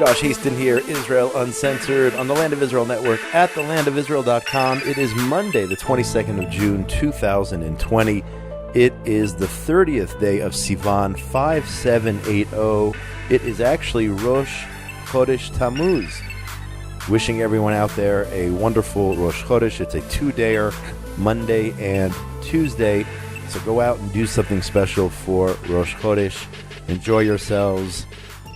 Josh Hasten here, Israel Uncensored, on the Land of Israel Network at thelandofisrael.com. It is Monday, the 22nd of June, 2020. It is the 30th day of Sivan, 5780. It is actually Rosh Chodesh Tammuz. Wishing everyone out there a wonderful Rosh Chodesh. It's a two-dayer, Monday and Tuesday. So go out and do something special for Rosh Chodesh. Enjoy yourselves.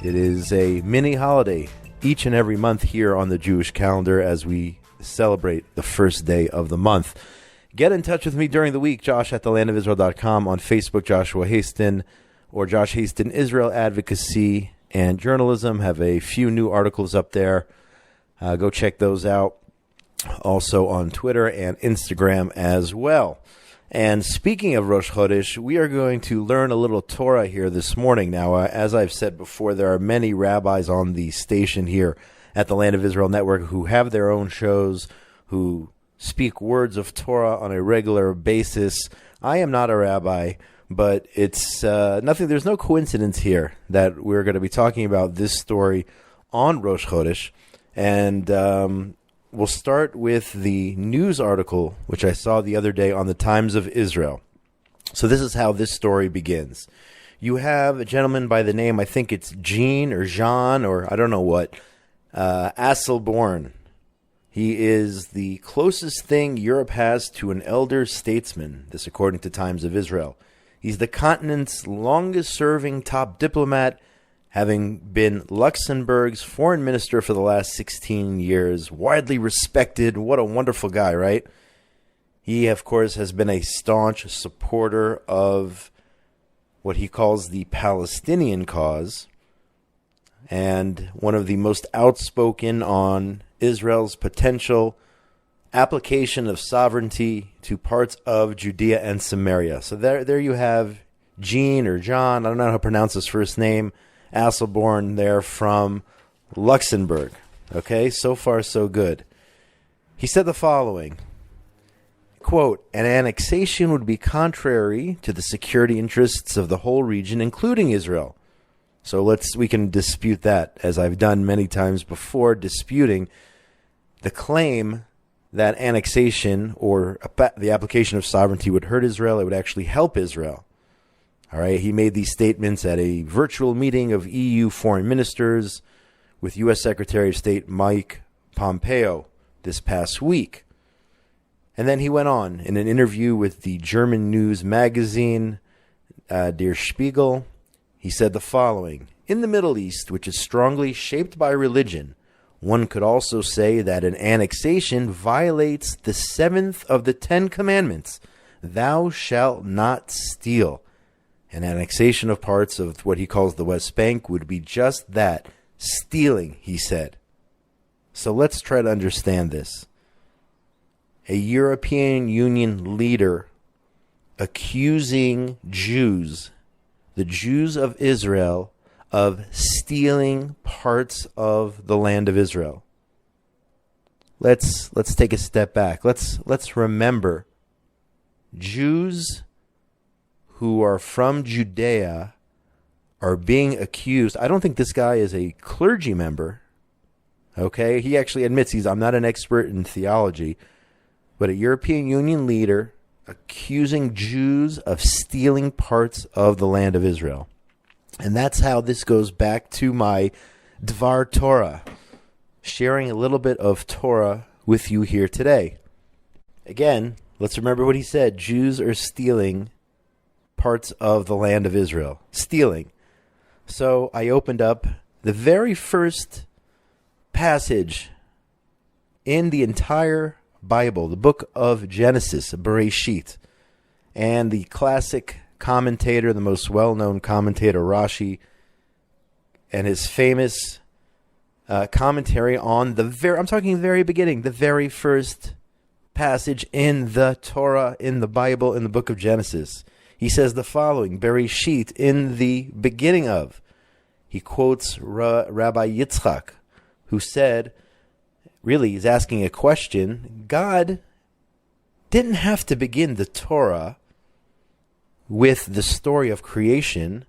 It is a mini holiday each and every month here on the Jewish calendar as we celebrate the first day of the month. Get in touch with me during the week, Josh at thelandofisrael.com, on Facebook, Joshua Hasten, or Josh Hasten Israel Advocacy and Journalism. Have a few new articles up there. Go check those out. Also on Twitter and Instagram as well. And speaking of Rosh Chodesh, we are going to learn a little Torah here this morning. Now, as I've said before, there are many rabbis on the station here at the Land of Israel Network who have their own shows, who speak words of Torah on a regular basis. I am not a rabbi, but it's nothing. There's no coincidence here that we're going to be talking about this story on Rosh Chodesh. And we'll start with the news article, which I saw the other day on the Times of Israel. So this is how this story begins. You have a gentleman by the name, I think it's Jean or Jean or I don't know what, Asselborn. He is the closest thing Europe has to an elder statesman, this according to Times of Israel. He's the continent's longest-serving top diplomat, having been Luxembourg's foreign minister for the last 16 years, widely respected. What a wonderful guy, right? He, of course, has been a staunch supporter of what he calls the Palestinian cause, and one of the most outspoken on Israel's potential application of sovereignty to parts of Judea and Samaria. So there you have Jean or John, I don't know how to pronounce his first name, Asselborn there from Luxembourg. Okay, so far so good. He said the following, quote, an annexation would be contrary to the security interests of the whole region, including Israel. So we can dispute that, as I've done many times before, disputing the claim that annexation or the application of sovereignty would hurt Israel. It would actually help Israel. All right, he made these statements at a virtual meeting of EU foreign ministers with U.S. Secretary of State Mike Pompeo this past week. And then he went on in an interview with the German news magazine Der Spiegel. He said the following, in the Middle East, which is strongly shaped by religion, one could also say that an annexation violates the 7th of the 10 Commandments, thou shalt not steal. An annexation of parts of what he calls the West Bank would be just that, stealing, he said. So let's try to understand this. A European Union leader accusing Jews, the Jews of Israel, of stealing parts of the land of Israel. Let's take a step back. Let's remember, Jews who are from Judea are being accused. I don't think this guy is a clergy member. Okay, he actually admits I'm not an expert in theology, but a European Union leader accusing Jews of stealing parts of the land of Israel. And that's how this goes back to my Dvar Torah, sharing a little bit of Torah with you here today. Again, let's remember what he said. Jews are stealing parts of the land of Israel. Stealing. So I opened up the very first passage in the entire Bible, the book of Genesis, Bereshit, and the classic commentator, the most well-known commentator, Rashi, and his famous commentary on I'm talking very beginning, the very first passage in the Torah, in the Bible, in the book of Genesis. He says the following, Bereshit, in the beginning of. He quotes Rabbi Yitzchak, who said, really, he's asking a question. God didn't have to begin the Torah with the story of creation,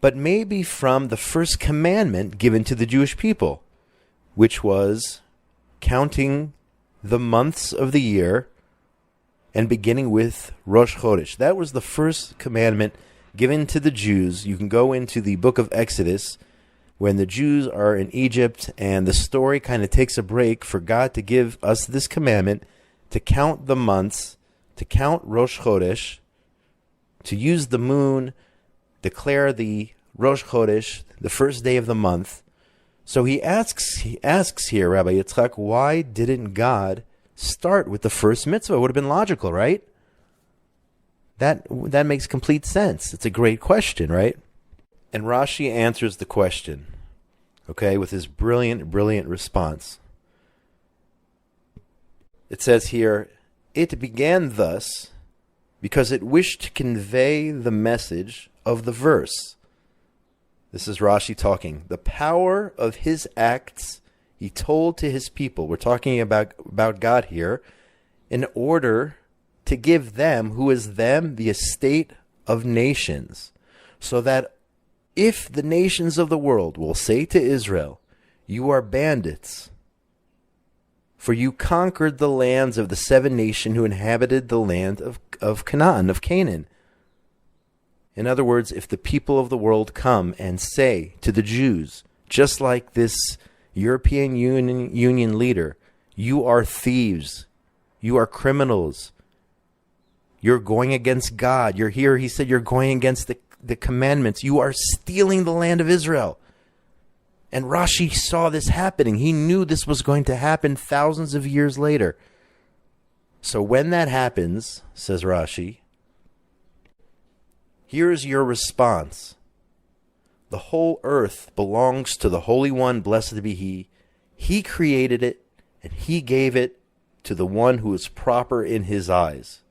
but maybe from the first commandment given to the Jewish people, which was counting the months of the year and beginning with Rosh Chodesh. That was the first commandment given to the Jews. You can go into the book of Exodus when the Jews are in Egypt, and the story kind of takes a break for God to give us this commandment to count the months, to count Rosh Chodesh, to use the moon, declare the Rosh Chodesh, the first day of the month. So he asks here, Rabbi Yitzchak, why didn't God start with the first mitzvah? It would have been logical, right? That makes complete sense. It's a great question, right? And Rashi answers the question, okay, with his brilliant response. It says here, it began thus because it wished to convey the message of the verse. This is Rashi talking. The power of his acts he told to his people. We're talking about God here, in order to give them, who is them, the estate of nations, so that if the nations of the world will say to Israel, you are bandits, for you conquered the lands of the 7 nations who inhabited the land of Canaan. In other words, if the people of the world come and say to the Jews, just like this European Union leader, you are thieves, you are criminals, you're going against God, you're here, he said, you're going against the commandments, you are stealing the land of Israel. And Rashi saw this happening. He knew this was going to happen thousands of years later. So when that happens, says Rashi, here's your response. The whole earth belongs to the Holy One, blessed be He. He created it, and He gave it to the one who is proper in His eyes.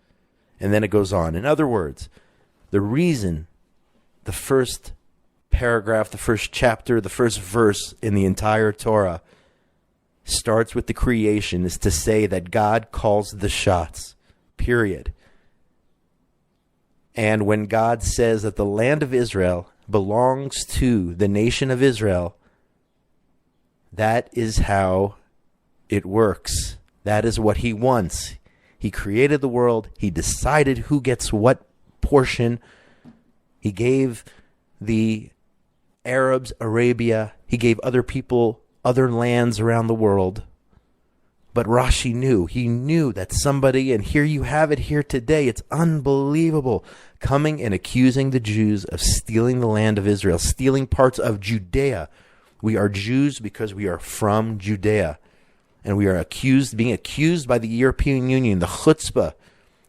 And then it goes on. In other words, the reason the first paragraph, the first chapter, the first verse in the entire Torah starts with the creation is to say that God calls the shots, period. And when God says that the land of Israel belongs to the nation of Israel, that is how it works. That is what He wants. He created the world. He decided who gets what portion. He gave the Arabs Arabia. He gave other people other lands around the world. But Rashi knew. He knew that somebody, and here you have it here today. It's unbelievable. Coming and accusing the Jews of stealing the land of Israel, stealing parts of Judea. We are Jews because we are from Judea. And we are being accused by the European Union, the chutzpah,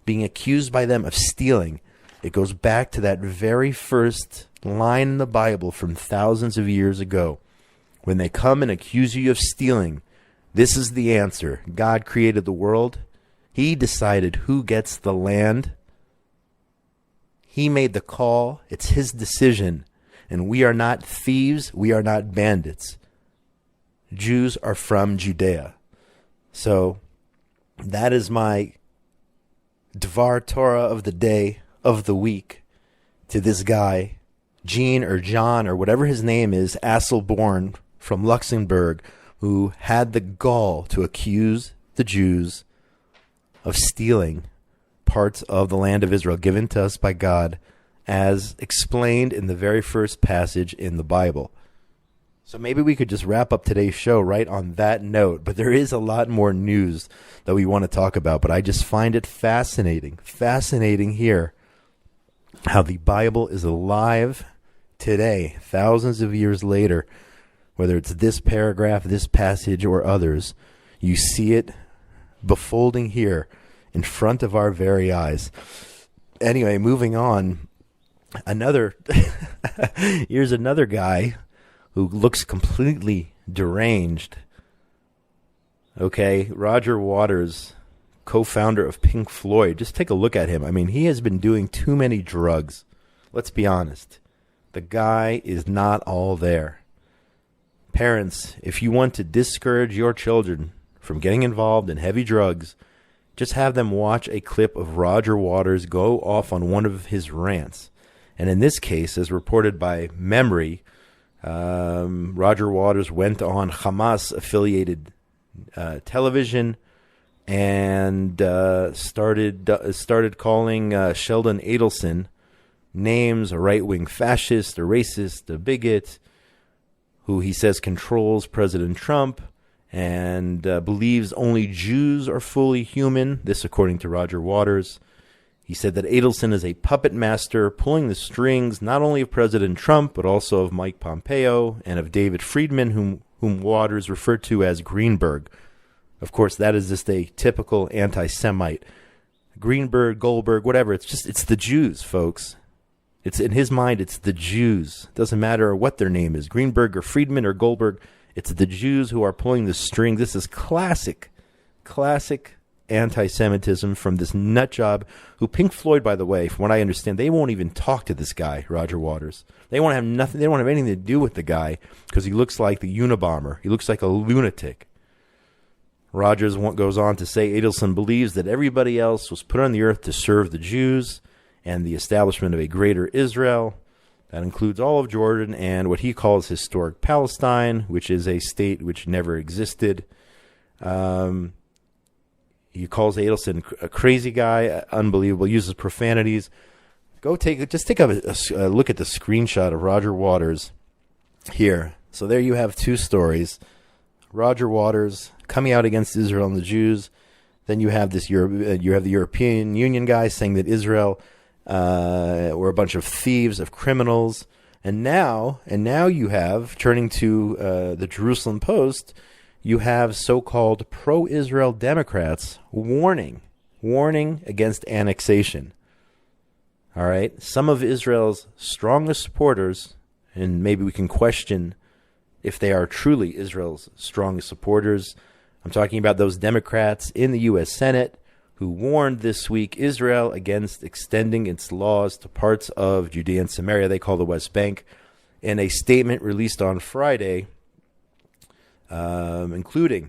being accused by them of stealing. It goes back to that very first line in the Bible from thousands of years ago. When they come and accuse you of stealing, this is the answer. God created the world. He decided who gets the land. He made the call. It's His decision. And we are not thieves. We are not bandits. Jews are from Judea. So that is my Dvar Torah of the day, of the week, to this guy, Gene or John or whatever his name is, Asselborn from Luxembourg, who had the gall to accuse the Jews of stealing parts of the land of Israel given to us by God, as explained in the very first passage in the Bible. So maybe we could just wrap up today's show right on that note, but there is a lot more news that we want to talk about, but I just find it fascinating here, how the Bible is alive today, thousands of years later. Whether it's this paragraph, this passage, or others, you see it befolding here in front of our very eyes. Anyway, moving on. Here's another guy who looks completely deranged. Okay, Roger Waters, co-founder of Pink Floyd. Just take a look at him. I mean, he has been doing too many drugs. Let's be honest. The guy is not all there. Parents, if you want to discourage your children from getting involved in heavy drugs, just have them watch a clip of Roger Waters go off on one of his rants And in this case, as reported by Memory, Roger Waters went on Hamas-affiliated television and started calling Sheldon Adelson names: a right-wing fascist, a racist, a bigot, who he says controls President Trump and believes only Jews are fully human. This according to Roger Waters. He said that Adelson is a puppet master pulling the strings not only of President Trump, but also of Mike Pompeo and of David Friedman, whom Waters referred to as Greenberg. Of course, that is just a typical anti-Semite. Greenberg, Goldberg, whatever. It's the Jews, folks. It's in his mind, it's the Jews. It doesn't matter what their name is, Greenberg or Friedman or Goldberg. It's the Jews who are pulling the string. This is classic anti-Semitism from this nut job who Pink Floyd, by the way, from what I understand, they won't even talk to this guy, Roger Waters. They won't have nothing. They don't have anything to do with the guy because he looks like the Unabomber. He looks like a lunatic. Rogers goes on to say Adelson believes that everybody else was put on the earth to serve the Jews and the establishment of a greater Israel. That includes all of Jordan and what he calls historic Palestine, which is a state which never existed. He calls Adelson a crazy guy, unbelievable, uses profanities. Just take a look at the screenshot of Roger Waters here. So there you have two stories. Roger Waters coming out against Israel and the Jews. Then you have you have the European Union guy saying that Israel were a bunch of thieves, of criminals. And now you have, turning to the Jerusalem Post, you have so-called pro-Israel Democrats warning against annexation. All right? Some of Israel's strongest supporters, and maybe we can question if they are truly Israel's strongest supporters. I'm talking about those Democrats in the U.S. Senate who warned this week Israel against extending its laws to parts of Judea and Samaria, they call the West Bank. In a statement released on Friday, including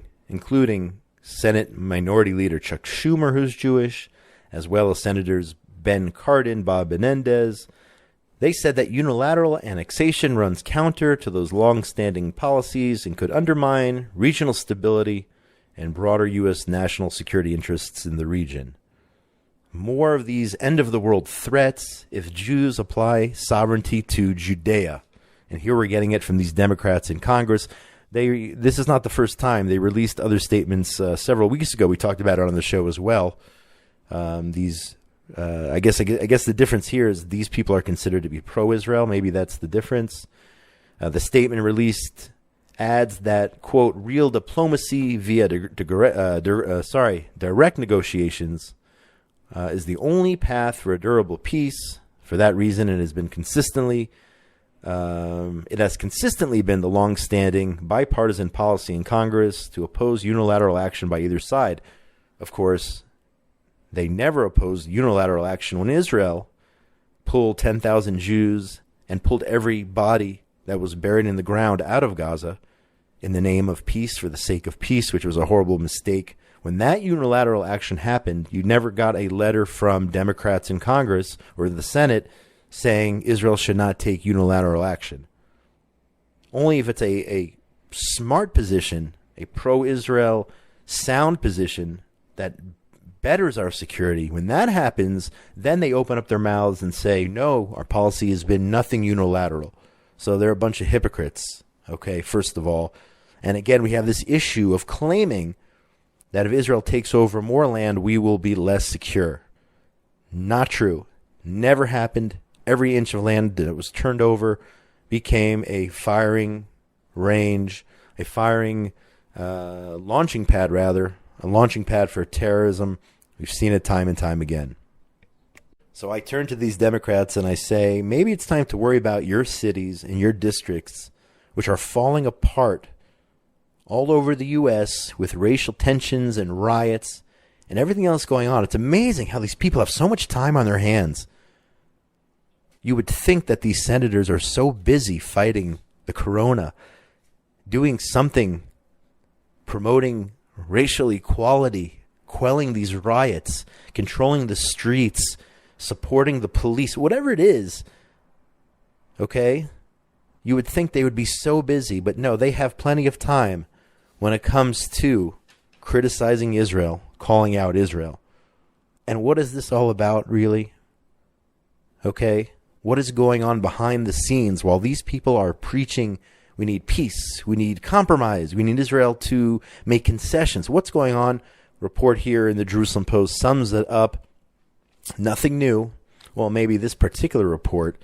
Senate Minority Leader Chuck Schumer, who's Jewish, as well as Senators Ben Cardin, Bob Menendez, they said that unilateral annexation runs counter to those long-standing policies and could undermine regional stability and broader U.S. national security interests in the region. More of these end-of-the-world threats if Jews apply sovereignty to Judea. And here we're getting it from these Democrats in Congress. This is not the first time. They released other statements several weeks ago. We talked about it on the show as well. I guess the difference here is these people are considered to be pro-Israel. Maybe that's the difference. The statement released adds that, quote, real diplomacy via direct negotiations is the only path for a durable peace. For that reason, it has consistently been the long-standing bipartisan policy in Congress to oppose unilateral action by either side. Of course, they never opposed unilateral action when Israel pulled 10,000 Jews and pulled every body that was buried in the ground out of Gaza in the name of peace, for the sake of peace, which was a horrible mistake. When that unilateral action happened, you never got a letter from Democrats in Congress or the Senate saying Israel should not take unilateral action. Only if it's a smart position, a pro-Israel sound position that betters our security. When that happens, then they open up their mouths and say, no, our policy has been nothing unilateral. So they're a bunch of hypocrites, okay, first of all. And again, we have this issue of claiming that if Israel takes over more land, we will be less secure. Not true. Never happened. Every inch of land that was turned over became a firing range, a firing launching pad, rather, a launching pad for terrorism. We've seen it time and time again. So I turn to these Democrats and I say, maybe it's time to worry about your cities and your districts, which are falling apart all over the U.S. with racial tensions and riots and everything else going on. It's amazing how these people have so much time on their hands. You would think that these senators are so busy fighting the corona, doing something, promoting racial equality, quelling these riots, controlling the streets, supporting the police, whatever it is. Okay? You would think they would be so busy, but no, they have plenty of time when it comes to criticizing Israel, calling out Israel. And what is this all about, really? Okay? What is going on behind the scenes while these people are preaching, we need peace, we need compromise, we need Israel to make concessions? What's going on? Report here in the Jerusalem Post sums it up. Nothing new. Well, maybe this particular report,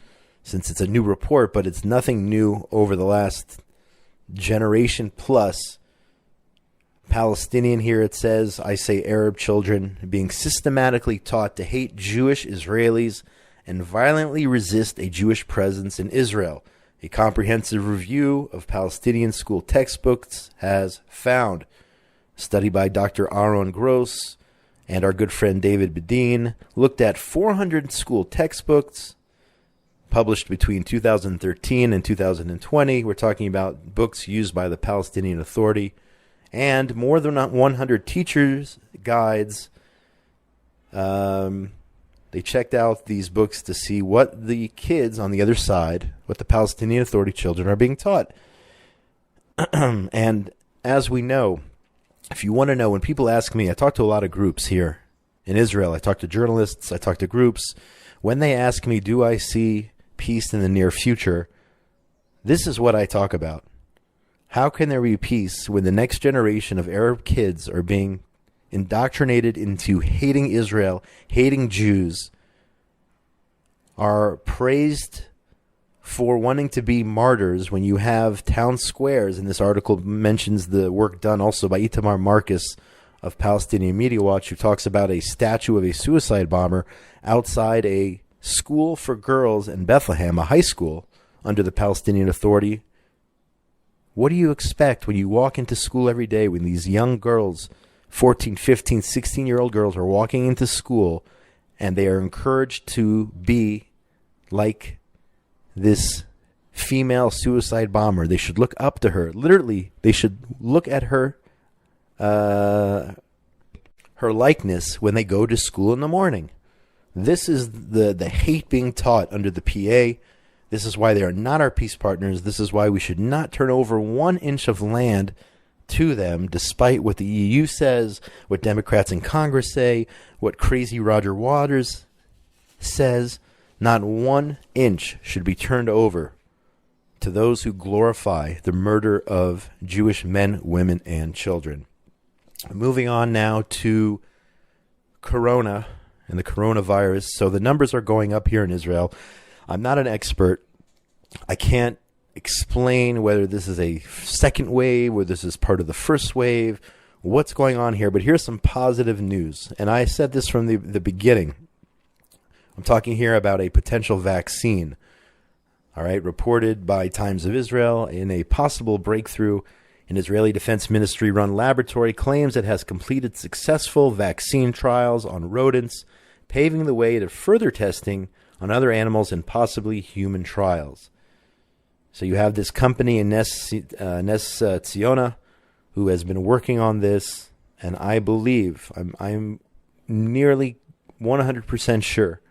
since it's a new report, but it's nothing new over the last generation plus. Palestinian here, it says, I say Arab children being systematically taught to hate Jewish Israelis and violently resist a Jewish presence in Israel. A comprehensive review of Palestinian school textbooks has found. A study by Dr. Aaron Gross and our good friend David Bedeen looked at 400 school textbooks published between 2013 and 2020. We're talking about books used by the Palestinian Authority, and more than 100 teachers' guides. They checked out these books to see what the kids on the other side, what the Palestinian Authority children are being taught. And as we know, if you want to know, when people ask me, I talk to a lot of groups here in Israel. I talk to journalists. I talk to groups. When they ask me, do I see peace in the near future? This is what I talk about. How can there be peace when the next generation of Arab kids are being indoctrinated into hating Israel, hating Jews, are praised for wanting to be martyrs when you have town squares? And this article mentions the work done also by Itamar Marcus of Palestinian Media Watch, who talks about a statue of a suicide bomber outside a school for girls in Bethlehem, a high school under the Palestinian Authority. What do you expect when you walk into school every day when these young girls, 14, 15, 16-year-old girls, are walking into school and they are encouraged to be like this female suicide bomber? They should look up to her. Literally, they should look at her likeness when they go to school in the morning. This is the hate being taught under the PA. This is why they are not our peace partners. This is why we should not turn over 1 inch of land to them, despite what the EU says, what Democrats in Congress say, what crazy Roger Waters says. Not 1 inch should be turned over to those who glorify the murder of Jewish men, women, and children. Moving on now to Corona and the coronavirus. So the numbers are going up here in Israel. I'm not an expert. I can't explain whether this is a second wave, whether this is part of the first wave, what's going on here. But here's some positive news. And I said this from the beginning. I'm talking here about a potential vaccine. All right, reported by Times of Israel in a possible breakthrough. An Israeli Defense Ministry-run laboratory claims it has completed successful vaccine trials on rodents, paving the way to further testing on other animals and possibly human trials. So you have this company in Nes Tziona who has been working on this, and I believe, I'm nearly 100% sure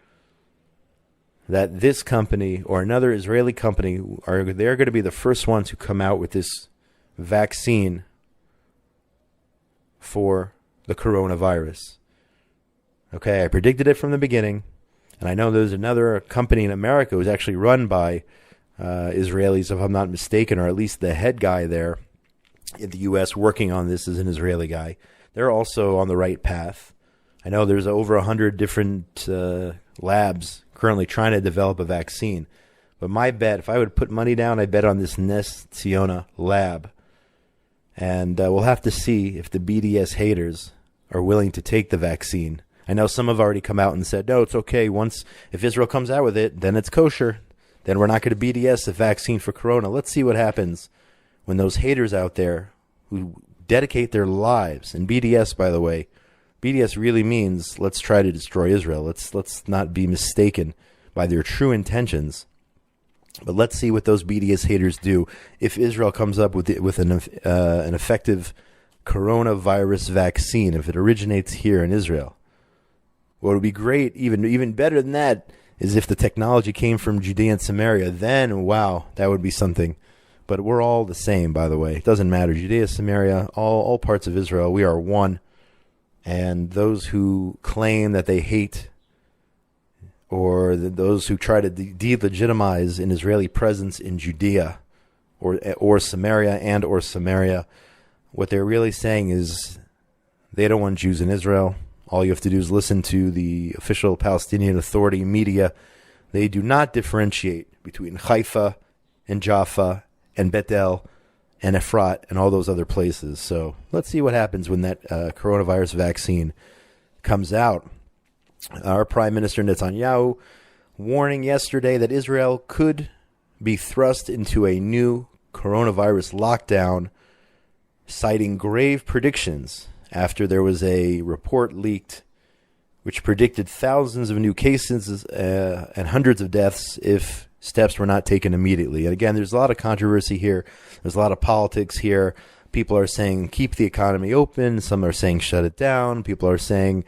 that this company or another Israeli company they're going to be the first ones who come out with this vaccine for the coronavirus. Okay, I predicted it from the beginning, and I know there's another company in America who's actually run by Israelis, if I'm not mistaken, or at least the head guy there in the U.S. working on this is an Israeli guy. They're also on the right path. I know there's over 100 different labs currently trying to develop a vaccine. But my bet, if I would put money down, I bet on this Nes Tziona lab. And we'll have to see if the BDS haters are willing to take the vaccine. I know some have already come out and said, no, it's okay. If Israel comes out with it, then it's kosher. Then we're not going to BDS the vaccine for corona. Let's see what happens when those haters out there who dedicate their lives, and BDS, by the way, BDS really means let's try to destroy Israel. Let's not be mistaken by their true intentions. But let's see what those BDS haters do if Israel comes up with an effective coronavirus vaccine, if it originates here in Israel. What would be great, even better than that, is if the technology came from Judea and Samaria, then, wow, that would be something. But we're all the same, by the way. It doesn't matter. Judea, Samaria, all parts of Israel, we are one. And those who claim that they hate, or those who try to delegitimize an Israeli presence in Judea or Samaria and or Samaria, what they're really saying is they don't want Jews in Israel. All you have to do is listen to the official Palestinian Authority media. They do not differentiate between Haifa and Jaffa and Bethel and Efrat and all those other places. So let's see what happens when that coronavirus vaccine comes out. Our Prime Minister Netanyahu warning yesterday that Israel could be thrust into a new coronavirus lockdown, citing grave predictions after there was a report leaked which predicted thousands of new cases and hundreds of deaths if steps were not taken immediately. And again, there's a lot of controversy here. There's a lot of politics here. People are saying keep the economy open. Some are saying shut it down. People are saying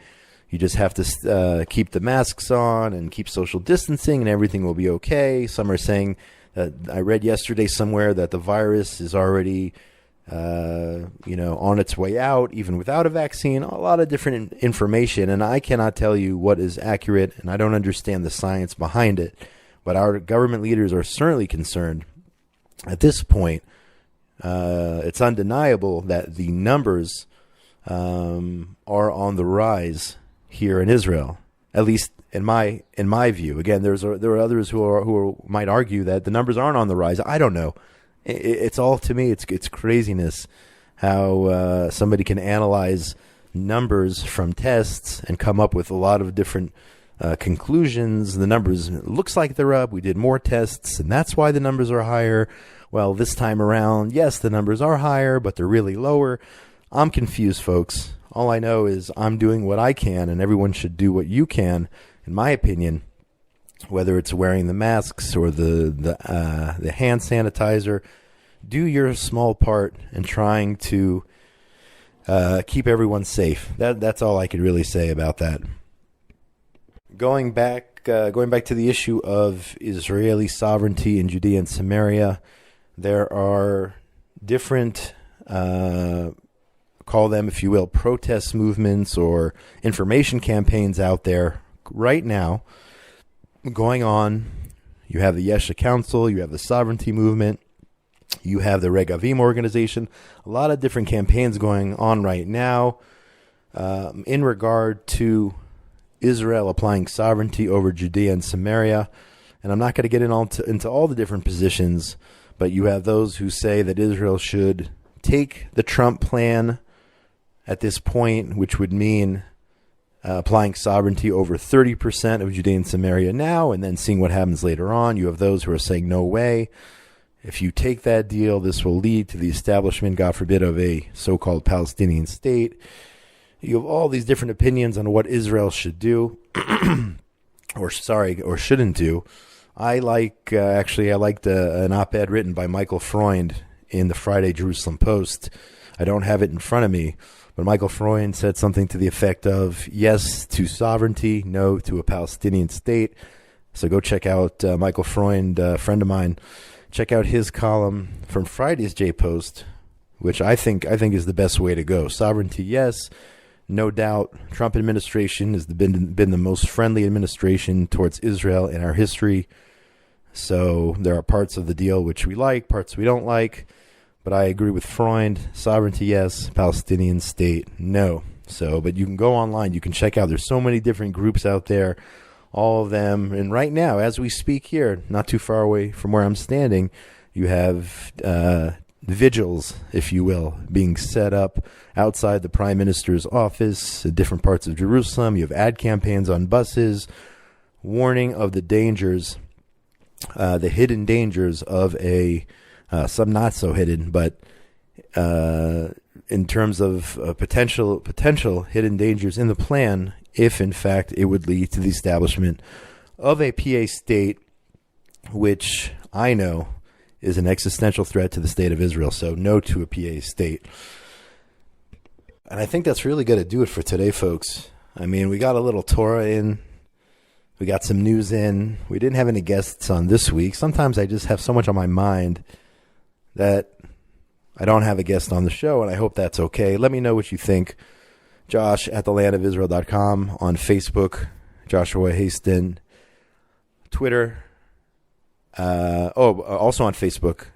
you just have to keep the masks on and keep social distancing and everything will be okay. Some are saying that I read yesterday somewhere that the virus is already on its way out, even without a vaccine. A lot of different information, and I cannot tell you what is accurate, and I don't understand the science behind it. But our government leaders are certainly concerned. At this point, it's undeniable that the numbers are on the rise here in Israel, at least in my view. Again, there are others who might argue that the numbers aren't on the rise. I don't know. It's all, to me, it's craziness how somebody can analyze numbers from tests and come up with a lot of different conclusions. The numbers looks like they're up. We did more tests, and that's why the numbers are higher. Well, this time around, yes, the numbers are higher, but they're really lower. I'm confused, folks. All I know is I'm doing what I can, and everyone should do what you can, in my opinion, whether it's wearing the masks or the hand sanitizer. Do your small part in trying to keep everyone safe. That's all I could really say about that. Going back to the issue of Israeli sovereignty in Judea and Samaria, there are different, call them, if you will, protest movements or information campaigns out there right now going on. You have the Yesha Council, you have the Sovereignty Movement, you have the Regavim organization, a lot of different campaigns going on right now in regard to Israel applying sovereignty over Judea and Samaria. And I'm not going to get into all the different positions, but you have those who say that Israel should take the Trump plan at this point, which would mean applying sovereignty over 30% of Judea and Samaria now, and then seeing what happens later on. You have those who are saying, no way. If you take that deal, this will lead to the establishment, God forbid, of a so-called Palestinian state. You have all these different opinions on what Israel should do, or shouldn't do. I liked an op-ed written by Michael Freund in the Friday Jerusalem Post. I don't have it in front of me, but Michael Freund said something to the effect of yes to sovereignty, no to a Palestinian state. So go check out Michael Freund, a friend of mine. Check out his column from Friday's J Post, which I think is the best way to go. Sovereignty, yes, no doubt. Trump administration has been the most friendly administration towards Israel in our history. So there are parts of the deal which we like, parts we don't like. But I agree with Freund. Sovereignty, yes. Palestinian state, no. So, but you can go online. You can check out. There's so many different groups out there. All of them. And right now, as we speak here, not too far away from where I'm standing, you have vigils, if you will, being set up outside the Prime Minister's office in different parts of Jerusalem. You have ad campaigns on buses, warning of the dangers, the hidden dangers of some not so hidden, but in terms of potential hidden dangers in the plan, if in fact it would lead to the establishment of a PA state, which I know is an existential threat to the state of Israel. So no to a PA state. And I think that's really going to do it for today, folks. I mean, we got a little Torah in. We got some news in. We didn't have any guests on this week. Sometimes I just have so much on my mind that I don't have a guest on the show, and I hope that's okay. Let me know what you think. Josh at thelandofisrael.com, on Facebook, Joshua Hasten, Twitter, also on Facebook,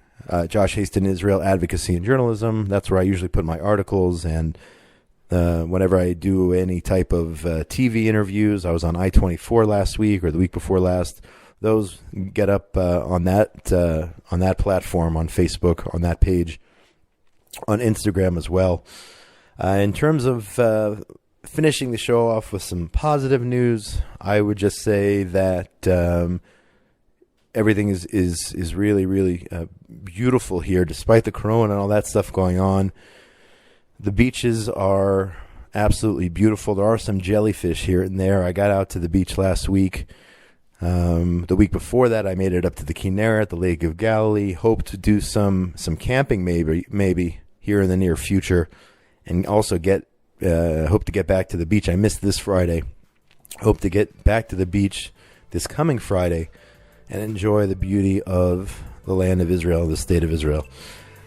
Josh Hasten, Israel Advocacy and Journalism. That's where I usually put my articles, and whenever I do any type of TV interviews. I was on I-24 last week or the week before last. Those get up on that platform, on Facebook, on that page, on Instagram as well. In terms of finishing the show off with some positive news, I would just say that everything is really, really beautiful here, despite the corona and all that stuff going on. The beaches are absolutely beautiful. There are some jellyfish here and there. I got out to the beach last week. The week before that, I made it up to the Kinneret, the Lake of Galilee. Hope to do some camping maybe here in the near future, and also hope to get back to the beach. I missed this Friday. Hope to get back to the beach this coming Friday and enjoy the beauty of the land of Israel, the state of Israel.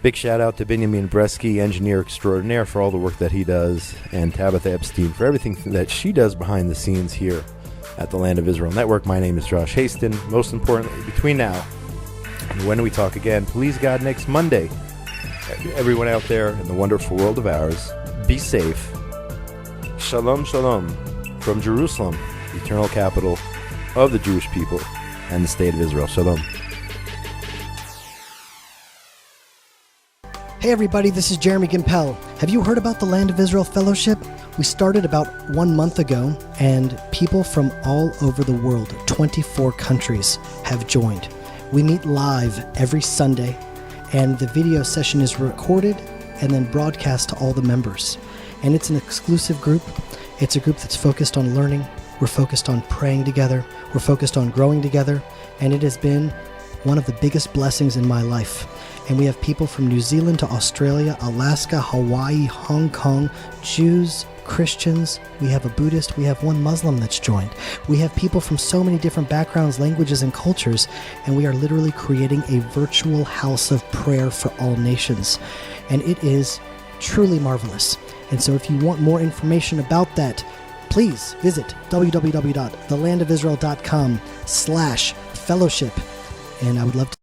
Big shout out to Benjamin Bresky, engineer extraordinaire, for all the work that he does, and Tabitha Epstein for everything that she does behind the scenes here at the Land of Israel Network. My name is Josh Hasten. Most importantly, between now and when we talk again, please God, next Monday, everyone out there in the wonderful world of ours, be safe. Shalom, shalom, from Jerusalem, the eternal capital of the Jewish people and the state of Israel. Shalom. Hey everybody, this is Jeremy Gimpel. Have you heard about the Land of Israel Fellowship? We started about 1 month ago, and people from all over the world, 24 countries, have joined. We meet live every Sunday, and the video session is recorded and then broadcast to all the members. And it's an exclusive group. It's a group that's focused on learning. We're focused on praying together. We're focused on growing together. And it has been one of the biggest blessings in my life. And we have people from New Zealand to Australia, Alaska, Hawaii, Hong Kong, Jews, Christians. We have a Buddhist. We have one Muslim that's joined. We have people from so many different backgrounds, languages, and cultures. And we are literally creating a virtual house of prayer for all nations. And it is truly marvelous. And so if you want more information about that, please visit www.thelandofisrael.com/fellowship. And I would love to